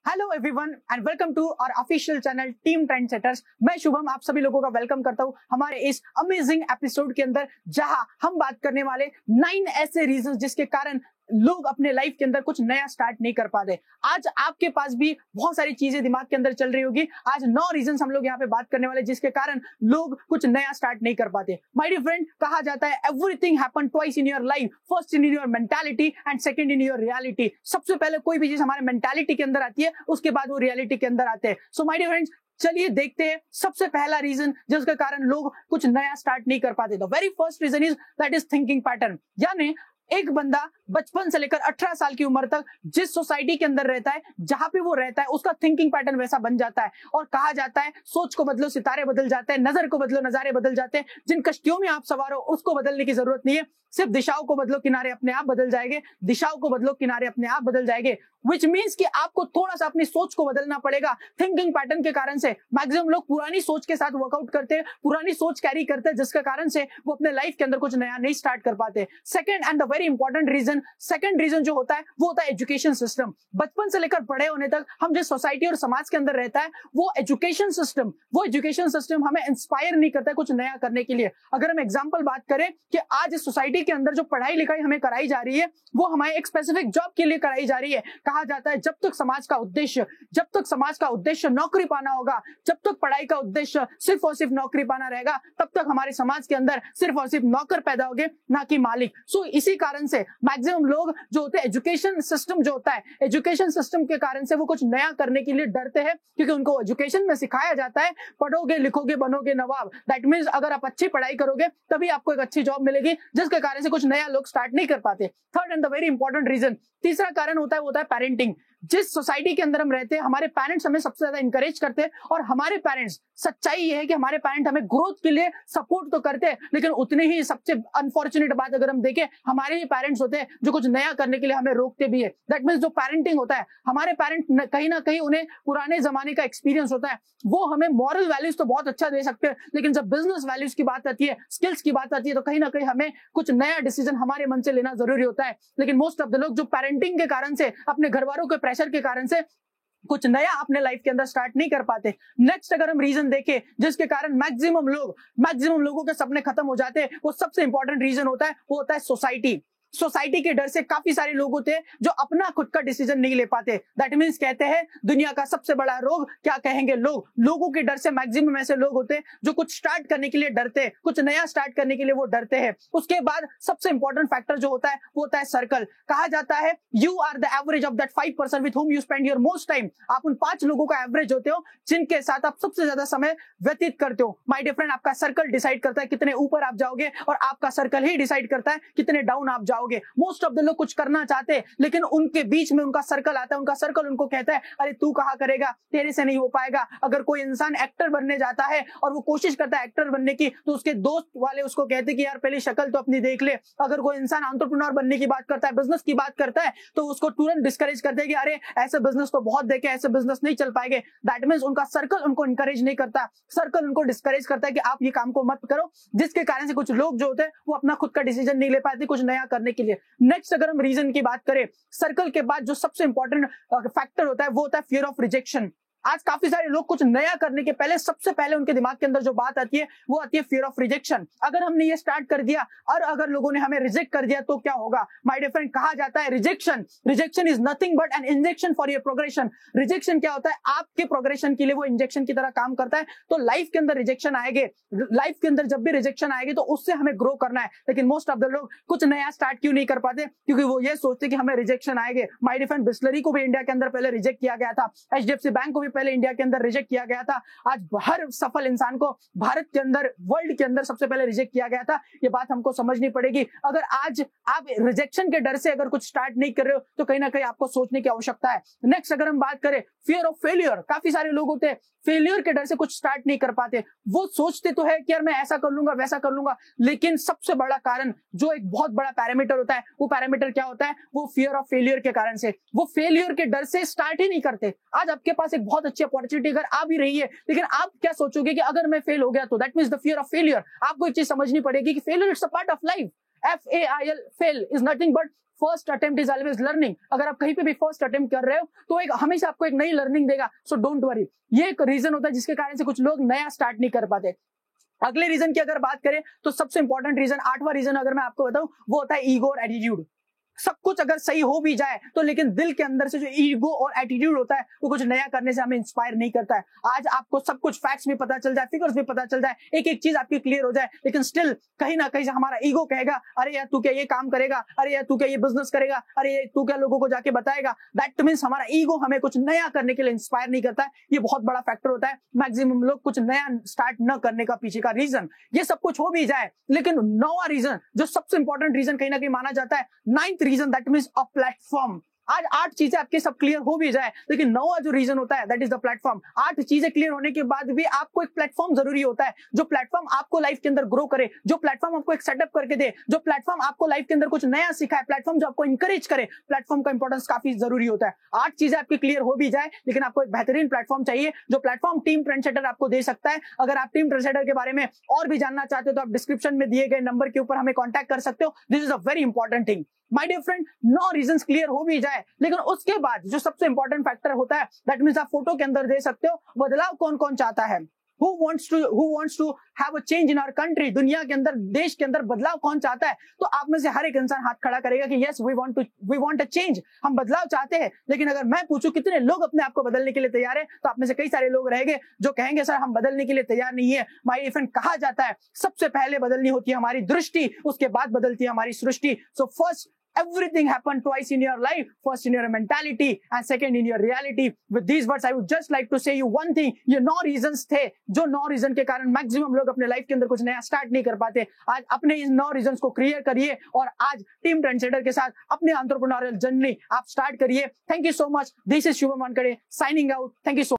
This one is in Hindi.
Hello everyone and welcome to our official channel team trend setters. मैं शुभम आप सभी लोगों का वेलकम करता हूं हमारे इस अमेजिंग एपिसोड के अंदर, जहां हम बात करने वाले 9 ऐसे रीजंस जिसके कारण लोग अपने लाइफ के अंदर कुछ नया स्टार्ट नहीं कर पाते। आज आपके पास भी बहुत सारी चीजें दिमाग के अंदर चल रही होगी। आज 9 रीजंस हम लोग यहाँ पे बात करने वाले जिसके कारण लोग कुछ नया स्टार्ट नहीं कर पाते। माय डियर फ्रेंड, कहा जाता है everything happen twice in your life, first in your mentality and second in your reality. सबसे पहले कोई भी चीज हमारे मेंटालिटी के अंदर आती है, उसके बाद वो रियलिटी के अंदर आते हैं। सो माय डियर फ्रेंड्स, चलिए देखते हैं सबसे पहला रीजन जिसके कारण लोग कुछ नया स्टार्ट नहीं कर पाते। The very first reason is that is thinking pattern. यानी एक बंदा बचपन से लेकर 18 साल की उम्र तक जिस सोसाइटी के अंदर रहता है, जहां पे वो रहता है, उसका थिंकिंग पैटर्न वैसा बन जाता है। और कहा जाता है सोच को बदलो सितारे बदल जाते हैं, नजर को बदलो नजारे बदल जाते हैं। जिन कश्तियों में आप सवार हो उसको बदलने की जरूरत नहीं है, सिर्फ दिशाओं को बदलो किनारे अपने आप बदल जाएंगे। दिशाओं को बदलो किनारे अपने आप बदल जाएंगे, विच मीन्स कि आपको थोड़ा सा अपनी सोच को बदलना पड़ेगा। थिंकिंग पैटर्न के कारण से मैक्सिमम लोग पुरानी सोच के साथ वर्कआउट करते हैं, पुरानी सोच कैरी करते हैं, जिसके कारण से वो अपने लाइफ के अंदर कुछ नया नहीं स्टार्ट कर पाते। Second and the very important reason, second reason जो होता है वो होता है एजुकेशन सिस्टम। बचपन से लेकर बड़े होने तक हम जिस सोसाइटी और समाज के अंदर रहता है वो एजुकेशन सिस्टम हमें इंस्पायर नहीं करता है कुछ नया करने के लिए। अगर हम एग्जांपल बात करें कि आज इस सोसाइटी के अंदर जो पढ़ाई लिखाई हमें कराई जा रही है वो हमारे एक स्पेसिफिक जॉब के लिए कराई जा रही है। कहा जाता है जब तक समाज का उद्देश्य नौकरी पाना होगा, जब तक पढ़ाई का उद्देश्य सिर्फ और सिर्फ नौकरी पाना रहेगा, तब तक हमारे समाज के अंदर सिर्फ और सिर्फ नौकर पैदा होंगे, ना कि मालिक। सो इसी कारण से मैक्सिमम लोग जो होते हैं एजुकेशन सिस्टम जो होता है, एजुकेशन सिस्टम के कारण से वो कुछ नया करने के लिए डरते हैं, क्योंकि उनको एजुकेशन में सिखाया जाता है पढ़ोगे लिखोगे बनोगे नवाब। दैट मीन्स अगर आप अच्छी पढ़ाई करोगे तभी आपको एक अच्छी जॉब मिलेगी, जिसके कारण से कुछ नया लोग स्टार्ट नहीं कर पाते। Third and the very important reason, तीसरा कारण होता है पेरेंटिंग। जिस सोसाइटी के अंदर हम रहते हैं हमारे पेरेंट्स हमें सबसे ज्यादा इंकरेज करते हैं, और हमारे पेरेंट्स, सच्चाई ये है कि हमारे पेरेंट हमें ग्रोथ के लिए सपोर्ट तो करते हैं, लेकिन उतने ही सबसे अनफॉर्चुनेट बात अगर हम देखें, हमारे ही पेरेंट्स होते हैं जो कुछ नया करने के लिए हमें रोकते भी है। दैट मीन्स जो पेरेंटिंग होता है, हमारे पेरेंट कहीं ना कहीं उन्हें पुराने जमाने का एक्सपीरियंस होता है, वो हमें मॉरल वैल्यूज तो बहुत अच्छा दे सकते हैं, लेकिन जब बिजनेस वैल्यूज की बात आती है, स्किल्स की बात आती है, तो कहीं ना कहीं हमें कुछ नया डिसीजन हमारे मन से लेना जरूरी होता है। लेकिन मोस्ट ऑफ द लोग जो पेरेंटिंग के कारण से, अपने घर वालों के प्रेशर के कारण से कुछ नया अपने लाइफ के अंदर स्टार्ट नहीं कर पाते। नेक्स्ट अगर हम रीजन देखें जिसके कारण मैक्सिमम लोगों के सपने खत्म हो जाते हैं, वो सबसे इंपॉर्टेंट रीजन होता है, वो होता है सोसाइटी के डर से काफी सारे लोग होते हैं जो अपना खुद का डिसीजन नहीं ले पाते। दैट मीन्स कहते हैं दुनिया का सबसे बड़ा रोग क्या कहेंगे लोगों के डर से मैक्सिमम ऐसे लोग होते हैं जो कुछ स्टार्ट करने के लिए डरते हैं, कुछ नया स्टार्ट करने के लिए वो डरते हैं। उसके बाद सबसे इंपॉर्टेंट फैक्टर जो होता है वो होता है सर्कल। कहा जाता है you are the average of that 5% with whom you spend your most time. आप उन 5 लोगों का एवरेज होते हो जिनके साथ आप सबसे ज्यादा समय व्यतीत करते हो। माय डियर फ्रेंड, आपका सर्कल डिसाइड करता है कितने ऊपर आप जाओगे, और आपका सर्कल ही डिसाइड करता है कितने डाउन आप जाओगे। मोस्ट ऑफ द लोग कुछ करना चाहते हैं, लेकिन उनके बीच में उनका सर्कल आता है, उनका सर्कल उनको कहता है अरे तू कहां करेगा, तेरे से नहीं हो पाएगा। अगर कोई इंसान एक्टर बनने जाता है और वो कोशिश करता है एक्टर बनने की, तो उसके दोस्त वाले उसको कहते हैं कि यार पहले शक्ल तो अपनी देख ले। अगर कोई इंसान एंटरप्रेन्योर बनने की बात करता है, बिजनेस की बात करता है, तो उसको तुरंत डिस्करेज करते हैं कि अरे ऐसे बिजनेस तो बहुत देखे, ऐसे बिजनेस नहीं चल पाएंगे। दैट मींस उनका सर्कल उनको इंकरेज नहीं करता, सर्कल उनको डिस्करेज करता है कि आप ये काम को मत करो, जिसके कारण से कुछ लोग जो होते हैं वो अपना खुद का डिसीजन नहीं ले पाते कुछ नया करने के लिए। नेक्स्ट अगर हम रीजन की बात करें, सर्कल के बाद जो सबसे इंपॉर्टेंट फैक्टर होता है वो होता है फियर ऑफ रिजेक्शन। आज काफी सारे लोग कुछ नया करने के पहले सबसे पहले उनके दिमाग के अंदर जो बात आती है वो आती है फियर ऑफ रिजेक्शन। अगर हमने ये स्टार्ट कर दिया और अगर लोगों ने हमें रिजेक्ट कर दिया तो क्या होगा। माय डियर फ्रेंड, कहा जाता है rejection is nothing but an injection for your progression. Rejection क्या होता है, आपके प्रोग्रेशन के लिए वो इंजेक्शन की तरह काम करता है। तो लाइफ के अंदर रिजेक्शन आएंगे, लाइफ के अंदर जब भी रिजेक्शन आएगी तो उससे हमें ग्रो करना है। लेकिन मोस्ट ऑफ द लोग कुछ नया स्टार्ट क्यों नहीं कर पाते, क्योंकि वो ये सोचते कि हमें रिजेक्शन आएंगे। माय डियर फ्रेंड, बिस्लरी को भी इंडिया के अंदर पहले रिजेक्ट किया गया था, HDFC बैंक को भी पहले इंडिया के अंदर रिजेक्ट किया गया था। आज हर सफल इंसान को भारत के अंदर, वर्ल्ड के अंदर सबसे पहले रिजेक्ट किया गया था। ये बात हमको समझनी पड़ेगी। अगर आज आप रिजेक्शन के डर से अगर कुछ स्टार्ट नहीं कर रहे हो तो कहीं ना कहीं आपको सोचने की आवश्यकता है। नेक्स्ट अगर हम बात करें फियर ऑफ फेलियर, काफी सारे लोग होते हैं फेलियर के डर से कुछ स्टार्ट नहीं कर पाते। वो सोचते तो है कि यार मैं ऐसा कर लूंगा वैसा कर लूंगा, लेकिन सबसे बड़ा कारण जो एक बहुत बड़ा पैरामीटर होता है, वो पैरामीटर क्या होता है, वो फियर ऑफ फेलियर के कारण से, वो फेलियर के डर से स्टार्ट ही नहीं करते। आज आपके पास एक बहुत अच्छी अपॉर्चुनिटी अगर आ भी रही है, लेकिन आप क्या सोचोगे कि अगर मैं फेल हो गया तो, that means the fear of failure. आपको एक चीज समझनी पड़ेगी कि failure it's a part of life. FAIL, fail is nothing but first attempt is always learning. अगर आप कहीं पे भी फर्स्ट अटेम्प्ट कर रहे हो तो एक हमेशा आपको एक नई लर्निंग देगा, सो डोंट वरी। ये एक रीजन होता है जिसके कारण से कुछ लोग नया स्टार्ट नहीं कर पाते। अगले रीजन की अगर बात करें तो सबसे इंपॉर्टेंट रीजन, 8वां रीजन अगर मैं आपको बताऊं, वो होता है ईगो और एटीट्यूड। सब कुछ अगर सही हो भी जाए तो लेकिन दिल के अंदर से जो ईगो और एटीट्यूड होता है वो कुछ नया करने से हमें इंस्पायर नहीं करता है। आज आपको सब कुछ फैक्ट्स भी पता चल जाए, फिगर्स भी पता चल जाए, एक एक चीज आपकी क्लियर हो जाए, लेकिन स्टिल कहीं ना कहीं से हमारा ईगो कहेगा, अरे यार तू क्या ये काम करेगा, अरे यार तू क्या ये बिजनेस करेगा, अरे तू क्या लोगों को जाके बताएगा। दैट मीन्स हमारा ईगो हमें कुछ नया करने के लिए इंस्पायर नहीं करता है। ये बहुत बड़ा फैक्टर होता है मैक्सिमम लोग कुछ नया स्टार्ट न करने का पीछे का रीजन। ये सब कुछ हो भी जाए लेकिन 9वां रीजन जो सबसे इंपॉर्टेंट रीजन कहीं ना कहीं माना जाता है, 9th reason, that means platform. आज 8 चीजें आपके सब क्लियर हो भी जाए लेकिन 9वां जो रीजन होता है दैट इज द प्लेटफॉर्म। 8 चीजें क्लियर होने के बाद भी आपको एक प्लेटफॉर्म जरूरी होता है, जो प्लेटफॉर्म आपको लाइफ के अंदर ग्रो करे, जो प्लेटफॉर्म आपको एक सेटअप करके दे, जो प्लेटफॉर्म आपको लाइफ के अंदर कुछ नया सिखाए, प्लेटफॉर्म जो आपको इंकरेज करे। प्लेटफॉर्म का इंपॉर्टेंस काफी जरूरी होता है। 8 चीजें आपकी क्लियर हो भी जाए लेकिन आपको एक बेहतरीन प्लेटफॉर्म चाहिए, जो प्लेटफॉर्म टीम ट्रेंडसेटर आपको दे सकता है। अगर आप टीम ट्रेंडसेटर के बारे में और भी जानना चाहते हो तो आप डिस्क्रिप्शन में दिए गए नंबर के ऊपर हमें कॉन्टैक्ट कर सकते हो। This is a very important thing my dear friend. 9 reasons clear हो भी जाए लेकिन उसके बाद जो सबसे इंपॉर्टेंट फैक्टर होता है दैट मींस आप फोटो के अंदर दे सकते हो बदलाव कौन कौन चाहता है। Who wants to have a change in our country? दुनिया के अंदर, देश के अंदर बदलाव कौन चाहता है? तो आप में से हर एक इंसान हाथ खड़ा करेगा कि yes we want a change, हम बदलाव चाहते हैं। लेकिन अगर मैं पूछूं कितने लोग अपने आप को बदलने के लिए तैयार है, तो आप में से कई सारे लोग रहेंगे जो कहेंगे सर हम बदलने के लिए तैयार नहीं है। माय फ्रेंड, कहा जाता है सबसे पहले बदलनी होती है हमारी दृष्टि, उसके बाद बदलती है हमारी सृष्टि। So first everything happened twice in your life, first in your mentality and second in your reality. With these words I would just like to say you one thing, ये 9 रीजंस थे जो 9 रीजन के कारण मैक्सिमम लोग अपने लाइफ के अंदर कुछ नया स्टार्ट नहीं कर पाते। आज अपने इन 9 रीजंस को क्लियर करिए और आज टीम ट्रेंडसेटर के साथ अपने एंटरप्रेन्योरियल जर्नी आप स्टार्ट करिए। Thank you so much. This is Shubham Wankhede signing out. Thank you so